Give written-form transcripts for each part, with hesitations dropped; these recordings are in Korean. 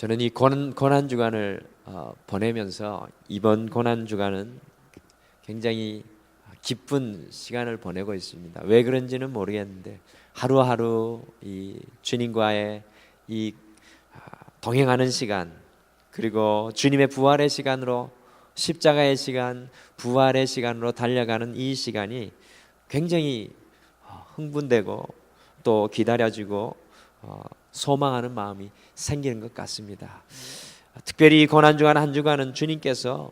저는 이 고난 주간을 보내면서 이번 고난 주간은 굉장히 기쁜 시간을 보내고 있습니다. 왜 그런지는 모르겠는데 하루하루 이 주님과의 이 동행하는 시간, 그리고 주님의 부활의 시간으로, 십자가의 시간, 부활의 시간으로 달려가는 이 시간이 굉장히 흥분되고 또 기다려지고 소망하는 마음이 생기는 것 같습니다. 특별히 고난 주간 한 주간은 주님께서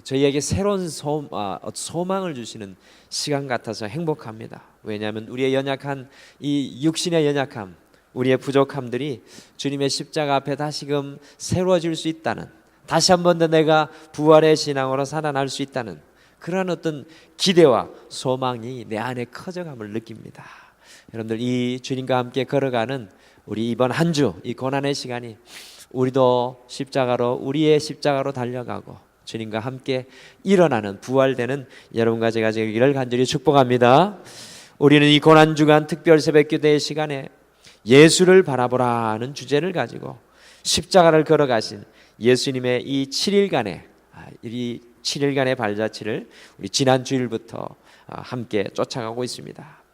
저희에게 새로운 소망을 주시는 시간 같아서 행복합니다. 왜냐하면 우리의 연약한 이 육신의 연약함, 우리의 부족함들이 주님의 십자가 앞에 다시금 새로워질 수 있다는, 다시 한 번 더 내가 부활의 신앙으로 살아날 수 있다는 그런 어떤 기대와 소망이 내 안에 커져감을 느낍니다. 여러분들, 이 주님과 함께 걸어가는 우리 이번 한 주 이 고난의 시간이 우리도 우리의 십자가로 달려가고 주님과 함께 일어나는, 부활되는 여러분과 제가 되기를 간절히 축복합니다. 우리는 이 고난 주간 특별 새벽기도의 시간에 예수를 바라보라는 주제를 가지고 십자가를 걸어가신 예수님의 이 7일간의 발자취를 우리 지난 주일부터 함께 쫓아가고 있습니다.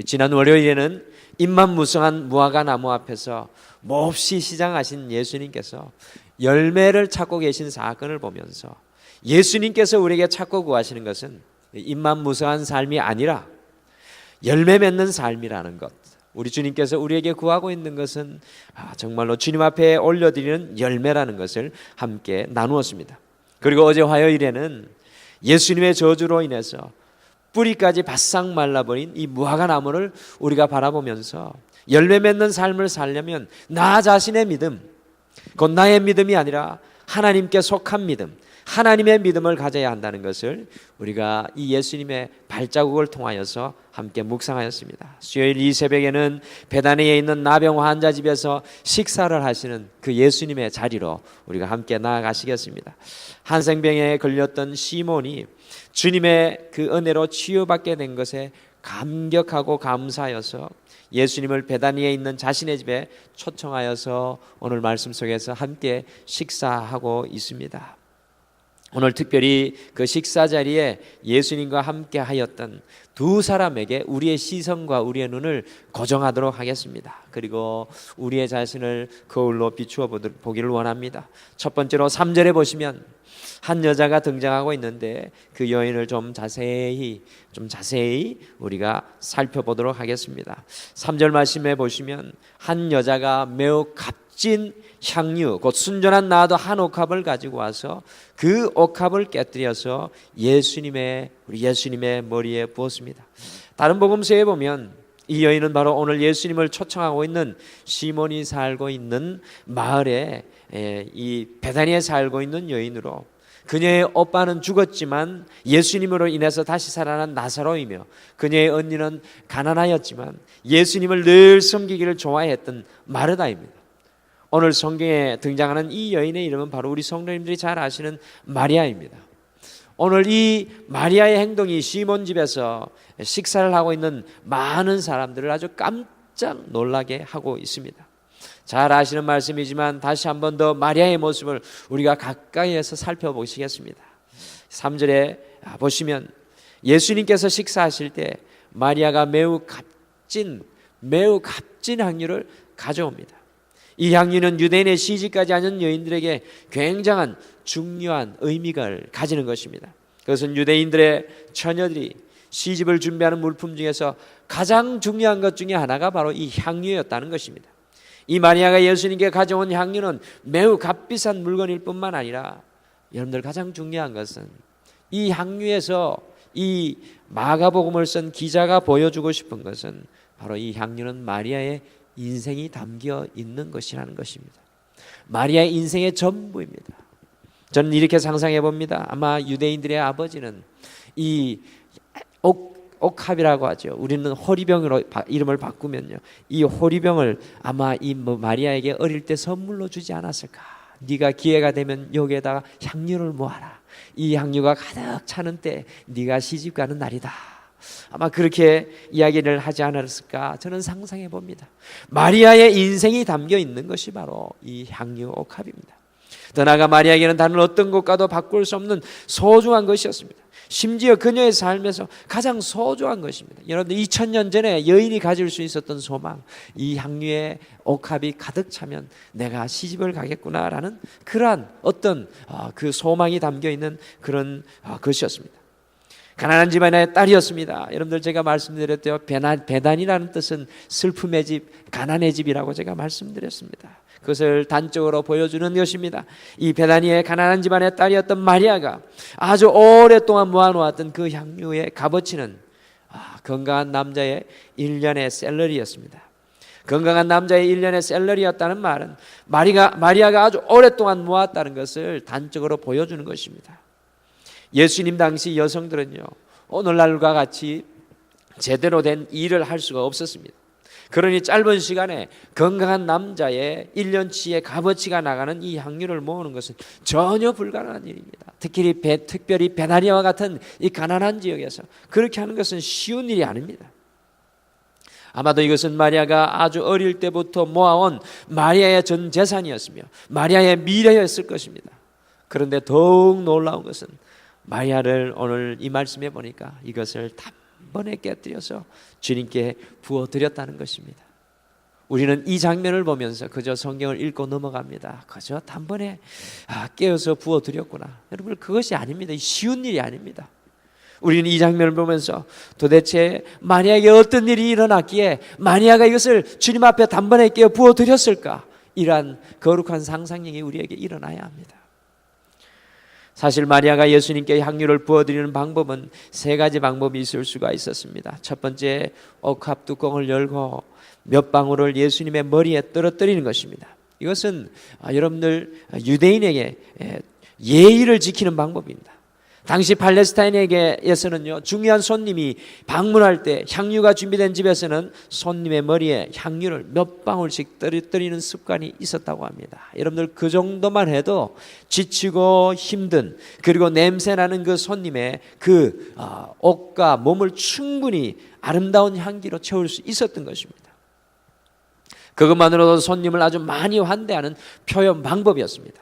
지난 월요일에는 잎만무성한 무화과 나무 앞에서 몹시 시장하신 예수님께서 열매를 찾고 계신 사건을 보면서, 예수님께서 우리에게 찾고 구하시는 것은 잎만무성한 삶이 아니라 열매 맺는 삶이라는 것, 우리 주님께서 우리에게 구하고 있는 것은 정말로 주님 앞에 올려드리는 열매라는 것을 함께 나누었습니다. 그리고 어제 화요일에는 예수님의 저주로 인해서 뿌리까지 바싹 말라버린 이 무화과 나무를 우리가 바라보면서 열매 맺는 삶을 살려면 나 자신의 믿음, 곧 나의 믿음이 아니라 하나님께 속한 믿음, 하나님의 믿음을 가져야 한다는 것을 우리가 이 예수님의 발자국을 통하여서 함께 묵상하였습니다. 수요일 이 새벽에는 베다니에 있는 나병 환자 집에서 식사를 하시는 그 예수님의 자리로 우리가 함께 나아가시겠습니다. 한생병에 걸렸던 시몬이 주님의 그 은혜로 치유받게 된 것에 감격하고 감사하여서 예수님을 베다니에 있는 자신의 집에 초청하여서 오늘 말씀 속에서 함께 식사하고 있습니다. 오늘 특별히 그 식사 자리에 예수님과 함께 하였던 두 사람에게 우리의 시선과 우리의 눈을 고정하도록 하겠습니다. 그리고 우리의 자신을 거울로 비추어 보기를 원합니다. 첫 번째로 3절에 보시면 한 여자가 등장하고 있는데 그 여인을 좀 자세히 우리가 살펴보도록 하겠습니다. 3절 말씀에 보시면 한 여자가 매우 값진 향유, 곧 순전한 나도 한 옥합을 가지고 와서 그 옥합을 깨뜨려서 우리 예수님의 머리에 부었습니다. 다른 복음서에 보면 이 여인은 바로 오늘 예수님을 초청하고 있는 시몬이 살고 있는 마을에, 이 베다니에 살고 있는 여인으로, 그녀의 오빠는 죽었지만 예수님으로 인해서 다시 살아난 나사로이며, 그녀의 언니는 가난하였지만 예수님을 늘 섬기기를 좋아했던 마르다입니다. 오늘 성경에 등장하는 이 여인의 이름은 바로 우리 성도님들이 잘 아시는 마리아입니다. 오늘 이 마리아의 행동이 시몬 집에서 식사를 하고 있는 많은 사람들을 아주 깜짝 놀라게 하고 있습니다. 잘 아시는 말씀이지만 다시 한 번 더 마리아의 모습을 우리가 가까이에서 살펴보시겠습니다. 3절에 보시면 예수님께서 식사하실 때 마리아가 매우 값진 향유를 가져옵니다. 이 향유는 유대인의 시집까지 하는 여인들에게 굉장한 중요한 의미를 가지는 것입니다. 그것은 유대인들의 처녀들이 시집을 준비하는 물품 중에서 가장 중요한 것 중에 하나가 바로 이 향유였다는 것입니다. 이 마리아가 예수님께 가져온 향유는 매우 값비싼 물건일 뿐만 아니라, 여러분들, 가장 중요한 것은 이 향유에서 이 마가복음을 쓴 기자가 보여주고 싶은 것은 바로 이 향유는 마리아의 인생이 담겨 있는 것이라는 것입니다. 마리아의 인생의 전부입니다. 저는 이렇게 상상해 봅니다. 아마 유대인들의 아버지는 이 옥합이라고 하죠. 우리는 호리병으로 이름을 바꾸면요, 이 호리병을 아마 이 마리아에게 어릴 때 선물로 주지 않았을까. 네가 기회가 되면 여기에다가 향유를 모아라. 이 향유가 가득 차는 때 네가 시집 가는 날이다. 아마 그렇게 이야기를 하지 않았을까 저는 상상해 봅니다. 마리아의 인생이 담겨 있는 것이 바로 이 향유 옥합입니다. 더 나아가 마리아에게는 다른 어떤 것과도 바꿀 수 없는 소중한 것이었습니다. 심지어 그녀의 삶에서 가장 소중한 것입니다. 여러분들 2000년 전에 여인이 가질 수 있었던 소망, 이 향유의 옥합이 가득 차면 내가 시집을 가겠구나라는 그러한 어떤 그 소망이 담겨 있는 그런 것이었습니다. 가난한 집안의 딸이었습니다. 여러분들 제가 말씀드렸대요. 배단이라는 뜻은 슬픔의 집, 가난의 집이라고 제가 말씀드렸습니다. 그것을 단적으로 보여주는 것입니다. 이 베다니의 가난한 집안의 딸이었던 마리아가 아주 오랫동안 모아놓았던 그 향유의 값어치는 건강한 남자의 1년의 샐러리였습니다. 건강한 남자의 1년의 샐러리였다는 말은 마리아가 아주 오랫동안 모았다는 것을 단적으로 보여주는 것입니다. 예수님 당시 여성들은요, 오늘날과 같이 제대로 된 일을 할 수가 없었습니다. 그러니 짧은 시간에 건강한 남자의 1년치의 값어치가 나가는 이 향유를 모으는 것은 전혀 불가능한 일입니다. 특별히 베나니아와 같은 이 가난한 지역에서 그렇게 하는 것은 쉬운 일이 아닙니다. 아마도 이것은 마리아가 아주 어릴 때부터 모아온 마리아의 전 재산이었으며 마리아의 미래였을 것입니다. 그런데 더욱 놀라운 것은 마리아를 오늘 이 말씀에 보니까 이것을 단번에 깨뜨려서 주님께 부어드렸다는 것입니다. 우리는 이 장면을 보면서 그저 성경을 읽고 넘어갑니다. 그저 단번에 깨어서 부어드렸구나. 여러분, 그것이 아닙니다. 쉬운 일이 아닙니다. 우리는 이 장면을 보면서 도대체 마리아에게 어떤 일이 일어났기에 마리아가 이것을 주님 앞에 단번에 깨어 부어드렸을까? 이러한 거룩한 상상력이 우리에게 일어나야 합니다. 사실 마리아가 예수님께 향유를 부어드리는 방법은 세 가지 방법이 있을 수가 있었습니다. 첫 번째, 옥합 뚜껑을 열고 몇 방울을 예수님의 머리에 떨어뜨리는 것입니다. 이것은 여러분들 유대인에게 예의를 지키는 방법입니다. 당시 팔레스타인에게서는요, 중요한 손님이 방문할 때 향유가 준비된 집에서는 손님의 머리에 향유를 몇 방울씩 떨어뜨리는 습관이 있었다고 합니다. 여러분들 그 정도만 해도 지치고 힘든, 그리고 냄새나는 그 손님의 그 옷과 몸을 충분히 아름다운 향기로 채울 수 있었던 것입니다. 그것만으로도 손님을 아주 많이 환대하는 표현 방법이었습니다.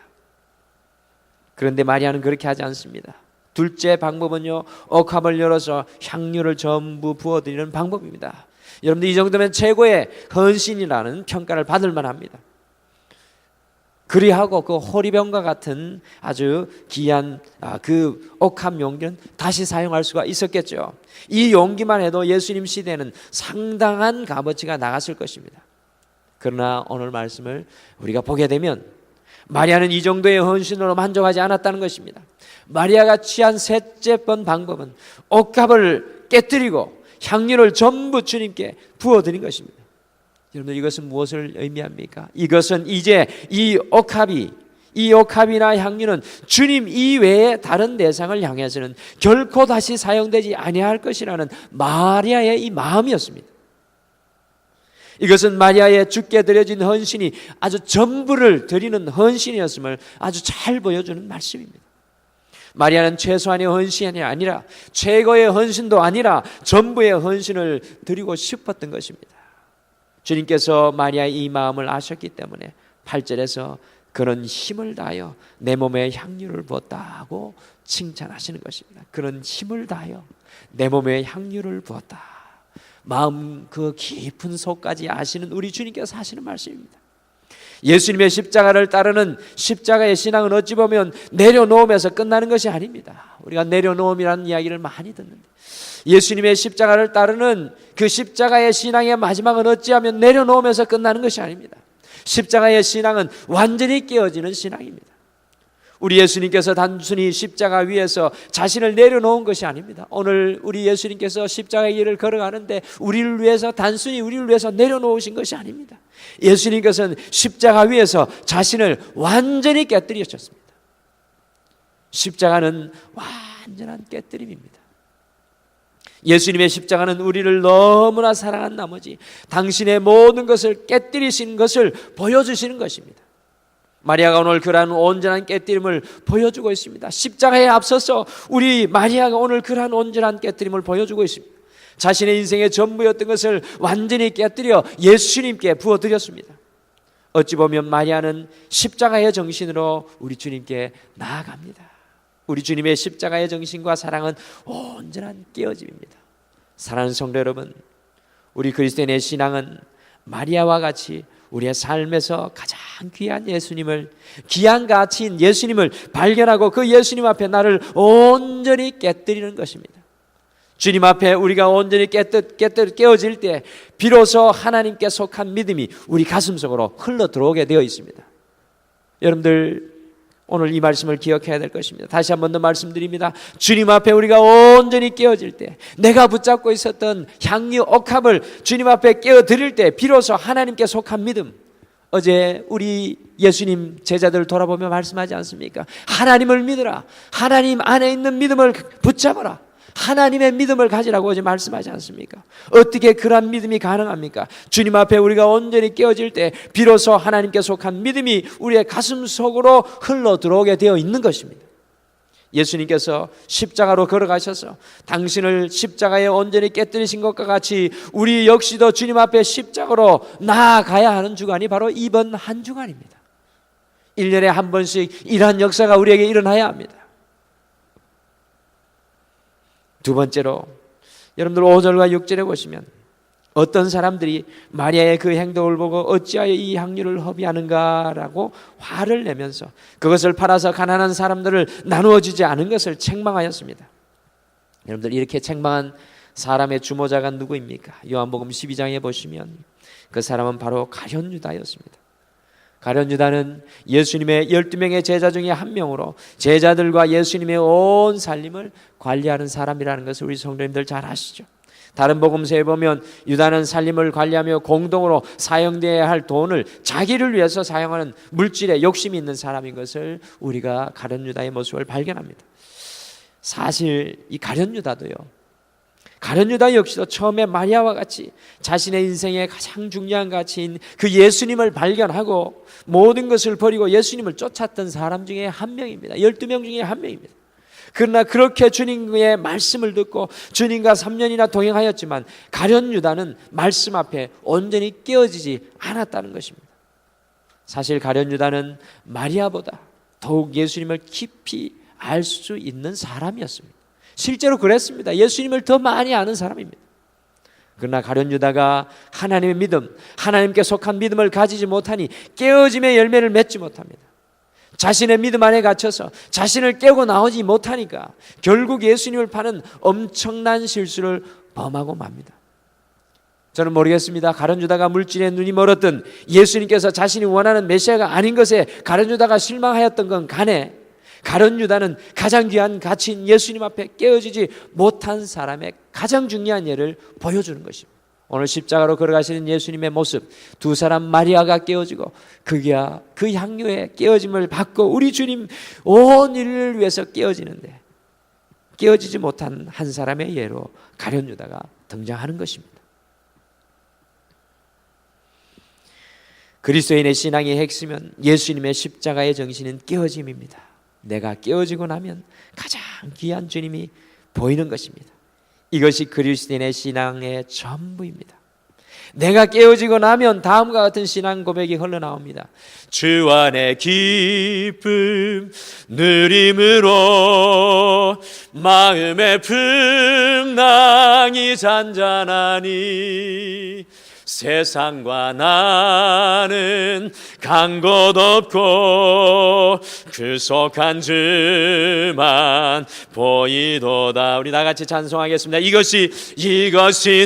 그런데 마리아는 그렇게 하지 않습니다. 둘째 방법은요, 옥합을 열어서 향유를 전부 부어드리는 방법입니다. 여러분들 이 정도면 최고의 헌신이라는 평가를 받을 만합니다. 그리하고 그 호리병과 같은 아주 귀한 그 옥합 용기는 다시 사용할 수가 있었겠죠. 이 용기만 해도 예수님 시대에는 상당한 값어치가 나갔을 것입니다. 그러나 오늘 말씀을 우리가 보게 되면 마리아는 이 정도의 헌신으로 만족하지 않았다는 것입니다. 마리아가 취한 셋째 번 방법은 옥합을 깨뜨리고 향유를 전부 주님께 부어드린 것입니다. 여러분, 이것은 무엇을 의미합니까? 이것은 이제 이 옥합이나 향유는 주님 이외의 다른 대상을 향해서는 결코 다시 사용되지 아니할 것이라는 마리아의 이 마음이었습니다. 이것은 마리아의 주께 드려진 헌신이 아주 전부를 드리는 헌신이었음을 아주 잘 보여주는 말씀입니다. 마리아는 최소한의 헌신이 아니라 최고의 헌신도 아니라 전부의 헌신을 드리고 싶었던 것입니다. 주님께서 마리아의 이 마음을 아셨기 때문에 8절에서 그런 힘을 다하여 내 몸에 향유를 부었다고 칭찬하시는 것입니다. 그런 힘을 다하여 내 몸에 향유를 부었다. 마음 그 깊은 속까지 아시는 우리 주님께서 하시는 말씀입니다. 예수님의 십자가를 따르는 십자가의 신앙은 어찌 보면 내려놓음에서 끝나는 것이 아닙니다. 우리가 내려놓음이라는 이야기를 많이 듣는데 예수님의 십자가를 따르는 그 십자가의 신앙의 마지막은 어찌하면 내려놓음에서 끝나는 것이 아닙니다. 십자가의 신앙은 완전히 깨어지는 신앙입니다. 우리 예수님께서 단순히 십자가 위에서 자신을 내려놓은 것이 아닙니다. 오늘 우리 예수님께서 십자가의 길을 걸어가는데 단순히 우리를 위해서 내려놓으신 것이 아닙니다. 예수님께서는 십자가 위에서 자신을 완전히 깨뜨리셨습니다. 십자가는 완전한 깨뜨림입니다. 예수님의 십자가는 우리를 너무나 사랑한 나머지 당신의 모든 것을 깨뜨리신 것을 보여주시는 것입니다. 마리아가 오늘 그러한 온전한 깨뜨림을 보여주고 있습니다. 십자가에 앞서서 우리 마리아가 오늘 그러한 온전한 깨뜨림을 보여주고 있습니다. 자신의 인생의 전부였던 것을 완전히 깨뜨려 예수님께 부어드렸습니다. 어찌 보면 마리아는 십자가의 정신으로 우리 주님께 나아갑니다. 우리 주님의 십자가의 정신과 사랑은 온전한 깨어짐입니다. 사랑하는 성도 여러분, 우리 그리스도인의 신앙은 마리아와 같이 우리의 삶에서 가장 귀한 예수님을, 귀한 가치인 예수님을 발견하고 그 예수님 앞에 나를 온전히 깨뜨리는 것입니다. 주님 앞에 우리가 온전히 깨어질 때 비로소 하나님께 속한 믿음이 우리 가슴 속으로 흘러 들어오게 되어 있습니다. 여러분들, 오늘 이 말씀을 기억해야 될 것입니다. 다시 한 번 더 말씀드립니다. 주님 앞에 우리가 온전히 깨어질 때, 내가 붙잡고 있었던 향유 옥합을 주님 앞에 깨어드릴 때 비로소 하나님께 속한 믿음, 어제 우리 예수님 제자들을 돌아보며 말씀하지 않습니까? 하나님을 믿으라, 하나님 안에 있는 믿음을 붙잡아라, 하나님의 믿음을 가지라고 어제 말씀하지 않습니까? 어떻게 그러한 믿음이 가능합니까? 주님 앞에 우리가 온전히 깨어질 때 비로소 하나님께 속한 믿음이 우리의 가슴 속으로 흘러 들어오게 되어 있는 것입니다. 예수님께서 십자가로 걸어가셔서 당신을 십자가에 온전히 깨뜨리신 것과 같이 우리 역시도 주님 앞에 십자가로 나아가야 하는 주간이 바로 이번 한 주간입니다. 1년에 한 번씩 이러한 역사가 우리에게 일어나야 합니다. 두 번째로, 여러분들 5절과 6절에 보시면 어떤 사람들이 마리아의 그 행동을 보고 어찌하여 이 향유를 허비하는가라고 화를 내면서 그것을 팔아서 가난한 사람들을 나누어 주지 않은 것을 책망하였습니다. 여러분들, 이렇게 책망한 사람의 주모자가 누구입니까? 요한복음 12장에 보시면 그 사람은 바로 가룟 유다였습니다. 가룟 유다는 예수님의 12명의 제자 중에 한 명으로 제자들과 예수님의 온 살림을 관리하는 사람이라는 것을 우리 성도님들 잘 아시죠? 다른 복음서에 보면 유다는 살림을 관리하며 공동으로 사용되어야 할 돈을 자기를 위해서 사용하는 물질에 욕심이 있는 사람인 것을 우리가 가룟 유다의 모습을 발견합니다. 사실 이 가룟 유다도요, 가룟 유다 역시도 처음에 마리아와 같이 자신의 인생의 가장 중요한 가치인 그 예수님을 발견하고 모든 것을 버리고 예수님을 쫓았던 사람 중에 한 명입니다. 12명 중에 한 명입니다. 그러나 그렇게 주님의 말씀을 듣고 주님과 3년이나 동행하였지만 가룟 유다는 말씀 앞에 온전히 깨어지지 않았다는 것입니다. 사실 가룟 유다는 마리아보다 더욱 예수님을 깊이 알 수 있는 사람이었습니다. 실제로 그랬습니다. 예수님을 더 많이 아는 사람입니다. 그러나 가룟 유다가 하나님의 믿음, 하나님께 속한 믿음을 가지지 못하니 깨어짐의 열매를 맺지 못합니다. 자신의 믿음 안에 갇혀서 자신을 깨고 나오지 못하니까 결국 예수님을 파는 엄청난 실수를 범하고 맙니다. 저는 모르겠습니다. 가룟 유다가 물질에 눈이 멀었던 예수님께서 자신이 원하는 메시아가 아닌 것에 가룟 유다가 실망하였던 건 간에 가룟 유다는 가장 귀한 가치인 예수님 앞에 깨어지지 못한 사람의 가장 중요한 예를 보여주는 것입니다. 오늘 십자가로 걸어가시는 예수님의 모습, 두 사람 마리아가 깨어지고 그 향유의 깨어짐을 받고 우리 주님 온 인류를 위해서 깨어지는데 깨어지지 못한 한 사람의 예로 가룟 유다가 등장하는 것입니다. 그리스도인의 신앙의 핵심은 예수님의 십자가의 정신인 깨어짐입니다. 내가 깨어지고 나면 가장 귀한 주님이 보이는 것입니다. 이것이 그리스도인의 신앙의 전부입니다. 내가 깨어지고 나면 다음과 같은 신앙 고백이 흘러나옵니다. 주 안의 기쁨 누림으로 마음의 풍랑이 잔잔하니 세상과 나는 간 곳 없고 구속한 주만 보이도다. 우리 다같이 찬송하겠습니다. 이것이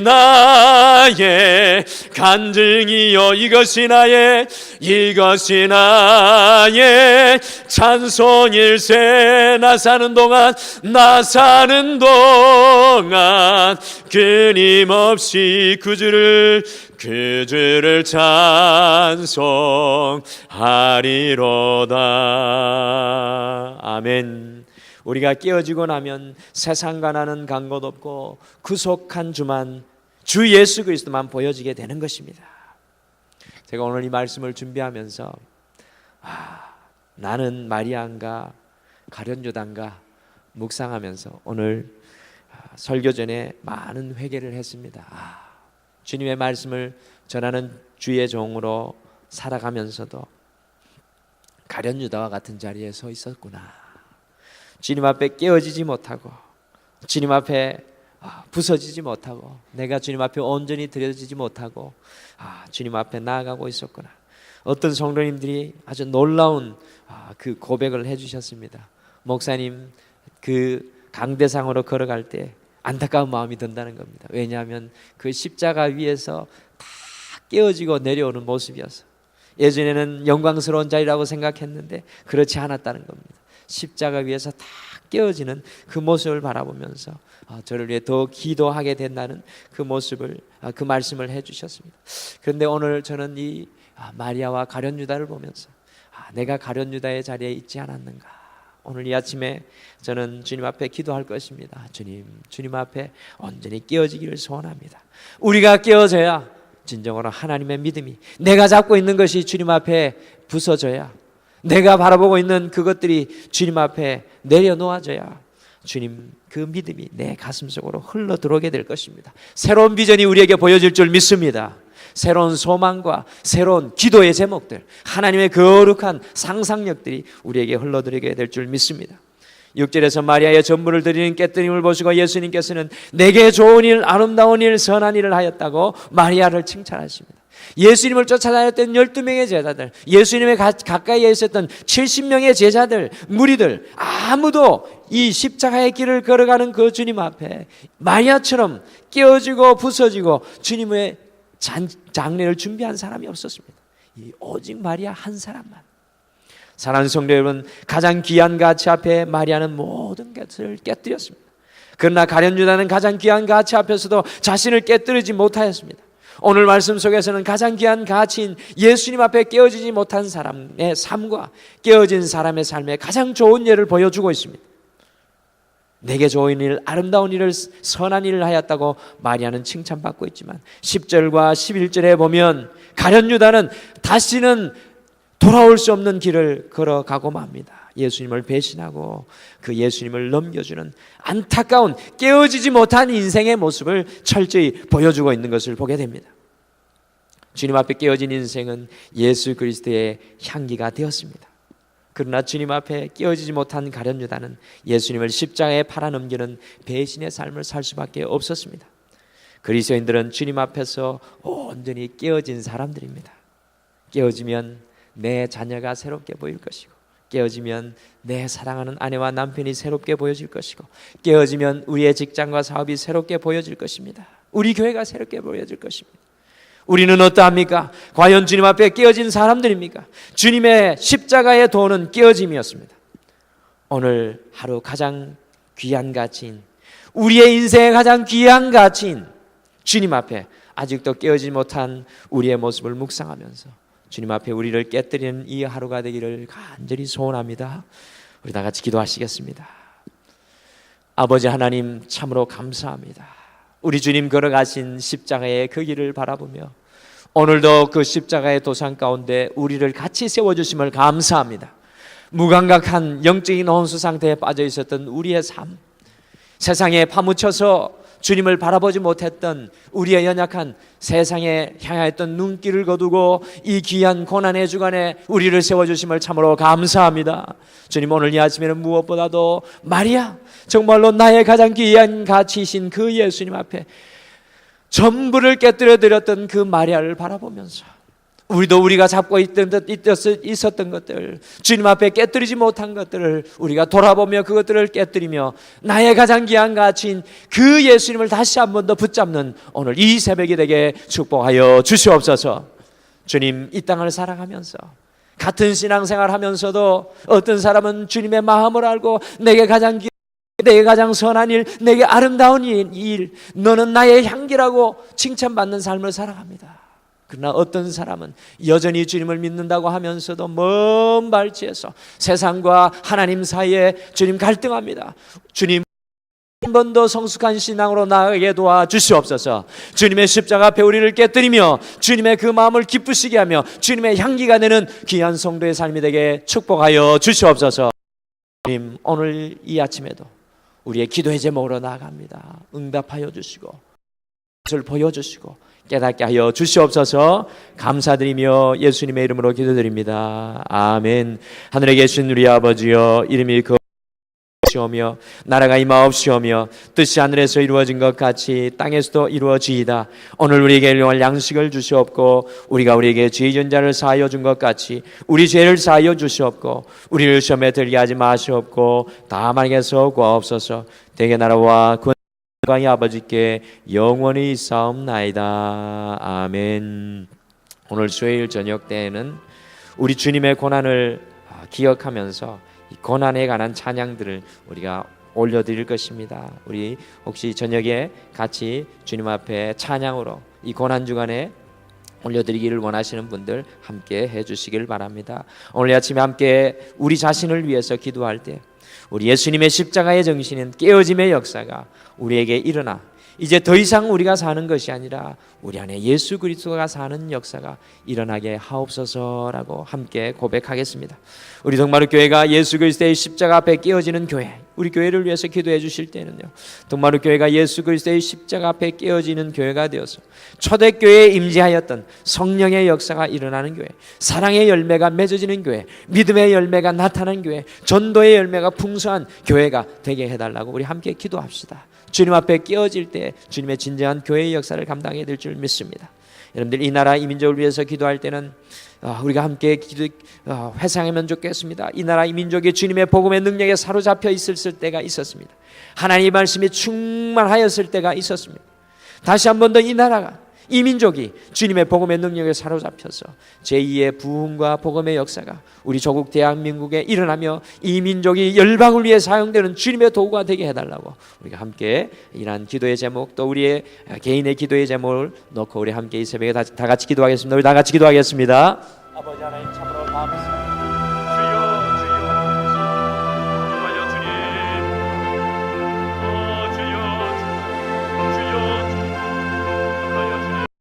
나의 간증이요, 이것이 나의 찬송일세. 나 사는 동안 끊임없이 그 주를 찬송하리로다. 아멘. 우리가 깨어지고 나면 세상과 나는 간 곳 없고 구속한 주만, 주 예수 그리스도만 보여지게 되는 것입니다. 제가 오늘 이 말씀을 준비하면서 나는 마리아인가 가룟 유다인가 묵상하면서 오늘 설교 전에 많은 회개를 했습니다. 주님의 말씀을 전하는 주의 종으로 살아가면서도 가룟 유다와 같은 자리에 서 있었구나. 주님 앞에 깨어지지 못하고, 주님 앞에 부서지지 못하고, 내가 주님 앞에 온전히 드려지지 못하고 주님 앞에 나아가고 있었구나. 어떤 성도님들이 아주 놀라운 그 고백을 해주셨습니다. 목사님, 그 강대상으로 걸어갈 때 안타까운 마음이 든다는 겁니다. 왜냐하면 그 십자가 위에서 다 깨어지고 내려오는 모습이어서 예전에는 영광스러운 자리라고 생각했는데 그렇지 않았다는 겁니다. 십자가 위에서 다 깨어지는 그 모습을 바라보면서 저를 위해 더 기도하게 된다는 그 모습을, 그 말씀을 해주셨습니다. 그런데 오늘 저는 이 마리아와 가룟 유다를 보면서 내가 가룟 유다의 자리에 있지 않았는가. 오늘 이 아침에 저는 주님 앞에 기도할 것입니다. 주님 앞에 온전히 깨어지기를 소원합니다. 우리가 깨어져야 진정으로 하나님의 믿음이, 내가 잡고 있는 것이 주님 앞에 부서져야, 내가 바라보고 있는 그것들이 주님 앞에 내려놓아져야 주님 그 믿음이 내 가슴속으로 흘러 들어오게 될 것입니다. 새로운 비전이 우리에게 보여질 줄 믿습니다. 새로운 소망과 새로운 기도의 제목들, 하나님의 거룩한 상상력들이 우리에게 흘러들어오게 될 줄 믿습니다. 6절에서 마리아의 전부를 드리는 깨뜨림을 보시고 예수님께서는 내게 좋은 일, 아름다운 일, 선한 일을 하였다고 마리아를 칭찬하십니다. 예수님을 쫓아다녔던 12명의 제자들, 예수님의 가까이에 있었던 70명의 제자들, 무리들, 아무도 이 십자가의 길을 걸어가는 그 주님 앞에 마리아처럼 깨어지고 부서지고 주님의 장례를 준비한 사람이 없었습니다. 오직 마리아 한 사람만. 사랑하는 성도 여러분, 가장 귀한 가치 앞에 마리아는 모든 것을 깨뜨렸습니다. 그러나 가룟 유다는 가장 귀한 가치 앞에서도 자신을 깨뜨리지 못하였습니다. 오늘 말씀 속에서는 가장 귀한 가치인 예수님 앞에 깨어지지 못한 사람의 삶과 깨어진 사람의 삶의 가장 좋은 예를 보여주고 있습니다. 내게 좋은 일, 아름다운 일을, 선한 일을 하였다고 마리아는 칭찬받고 있지만 10절과 11절에 보면 가룟 유다는 다시는 돌아올 수 없는 길을 걸어가고 맙니다. 예수님을 배신하고 그 예수님을 넘겨주는 안타까운 깨어지지 못한 인생의 모습을 철저히 보여주고 있는 것을 보게 됩니다. 주님 앞에 깨어진 인생은 예수 그리스도의 향기가 되었습니다. 그러나 주님 앞에 깨어지지 못한 가룟 유다는 예수님을 십자가에 팔아넘기는 배신의 삶을 살 수밖에 없었습니다. 그리스도인들은 주님 앞에서 온전히 깨어진 사람들입니다. 깨어지면 내 자녀가 새롭게 보일 것이고, 깨어지면 내 사랑하는 아내와 남편이 새롭게 보여질 것이고, 깨어지면 우리의 직장과 사업이 새롭게 보여질 것입니다. 우리 교회가 새롭게 보여질 것입니다. 우리는 어떠합니까? 과연 주님 앞에 깨어진 사람들입니까? 주님의 십자가의 도는 깨어짐이었습니다. 오늘 하루 가장 귀한 가치인, 우리의 인생의 가장 귀한 가치인 주님 앞에 아직도 깨어지지 못한 우리의 모습을 묵상하면서 주님 앞에 우리를 깨뜨리는 이 하루가 되기를 간절히 소원합니다. 우리 다 같이 기도하시겠습니다. 아버지 하나님, 참으로 감사합니다. 우리 주님 걸어가신 십자가의 그 길을 바라보며 오늘도 그 십자가의 도상 가운데 우리를 같이 세워주심을 감사합니다. 무감각한 영적인 혼수 상태에 빠져 있었던 우리의 삶, 세상에 파묻혀서 주님을 바라보지 못했던 우리의 연약한 세상에 향하였던 눈길을 거두고 이 귀한 고난의 주간에 우리를 세워주심을 참으로 감사합니다. 주님, 오늘 이 아침에는 무엇보다도 마리아, 정말로 나의 가장 귀한 가치이신 그 예수님 앞에 전부를 깨뜨려 드렸던 그 마리아를 바라보면서 우리도 우리가 잡고 있었던 것들, 주님 앞에 깨뜨리지 못한 것들을 우리가 돌아보며 그것들을 깨뜨리며 나의 가장 귀한 가치인 그 예수님을 다시 한 번 더 붙잡는 오늘 이 새벽이 되게 축복하여 주시옵소서. 주님, 이 땅을 살아가면서 같은 신앙생활 하면서도 어떤 사람은 주님의 마음을 알고 내게 가장 선한 일, 내게 아름다운 일, 너는 나의 향기라고 칭찬받는 삶을 살아갑니다. 그러나 어떤 사람은 여전히 주님을 믿는다고 하면서도 먼 발치에서 세상과 하나님 사이에 주님 갈등합니다. 주님, 한 번 더 성숙한 신앙으로 나아가게 도와주시옵소서. 주님의 십자가 앞에 우리를 깨뜨리며 주님의 그 마음을 기쁘시게 하며 주님의 향기가 되는 귀한 성도의 삶이 되게 축복하여 주시옵소서. 주님, 오늘 이 아침에도 우리의 기도의 제목으로 나아갑니다. 응답하여 주시고 것을 보여주시고 깨닫게 하여 주시옵소서. 감사드리며 예수님의 이름으로 기도드립니다. 아멘. 하늘에 계신 우리 아버지여, 이름이 시오며 나라가 임하옵시오며 뜻이 하늘에서 이루어진 것 같이 땅에서도 이루어지이다. 오늘 우리에게 일용할 양식을 주시옵고 우리가 우리에게 죄 지은 자를 사하여 준 것 같이 우리 죄를 사하여 주시옵고 우리를 시험에 들게 하지 마시옵고 다만에게서 구하옵소서. 대개 나라와 권능이 아버지께 영원히 있사옵나이다. 아멘. 오늘 수요일 저녁 때에는 우리 주님의 고난을 기억하면서 이 고난에 관한 찬양들을 우리가 올려드릴 것입니다. 우리 혹시 저녁에 같이 주님 앞에 찬양으로 이 고난 주간에 올려드리기를 원하시는 분들 함께 해주시길 바랍니다. 오늘 아침에 함께 우리 자신을 위해서 기도할 때 우리 예수님의 십자가의 정신인 깨어짐의 역사가 우리에게 일어나 이제 더 이상 우리가 사는 것이 아니라 우리 안에 예수 그리스도가 사는 역사가 일어나게 하옵소서라고 함께 고백하겠습니다. 우리 동마루 교회가 예수 그리스도의 십자가 앞에 깨어지는 교회, 우리 교회를 위해서 기도해 주실 때는요, 동마루 교회가 예수 그리스도의 십자가 앞에 깨어지는 교회가 되어서 초대교회에 임재하였던 성령의 역사가 일어나는 교회, 사랑의 열매가 맺어지는 교회, 믿음의 열매가 나타나는 교회, 전도의 열매가 풍성한 교회가 되게 해달라고 우리 함께 기도합시다. 주님 앞에 깨어질 때 주님의 진정한 교회의 역사를 감당해야 될 줄 믿습니다. 여러분들 이 나라 이 민족을 위해서 기도할 때는 우리가 함께 회상하면 좋겠습니다. 이 나라 이 민족이 주님의 복음의 능력에 사로잡혀 있었을 때가 있었습니다. 하나님의 말씀이 충만하였을 때가 있었습니다. 다시 한 번 더 이 나라가 이 민족이 주님의 복음의 능력에 사로잡혀서 제2의 부흥과 복음의 역사가 우리 조국 대한민국에 일어나며 이 민족이 열방을 위해 사용되는 주님의 도구가 되게 해달라고 우리가 함께 이러한 기도의 제목 또 우리의 개인의 기도의 제목을 놓고 우리 함께 이 새벽에 다 같이 기도하겠습니다. 우리 다 같이 기도하겠습니다. 아버지 하나님 참으로 감사합니다.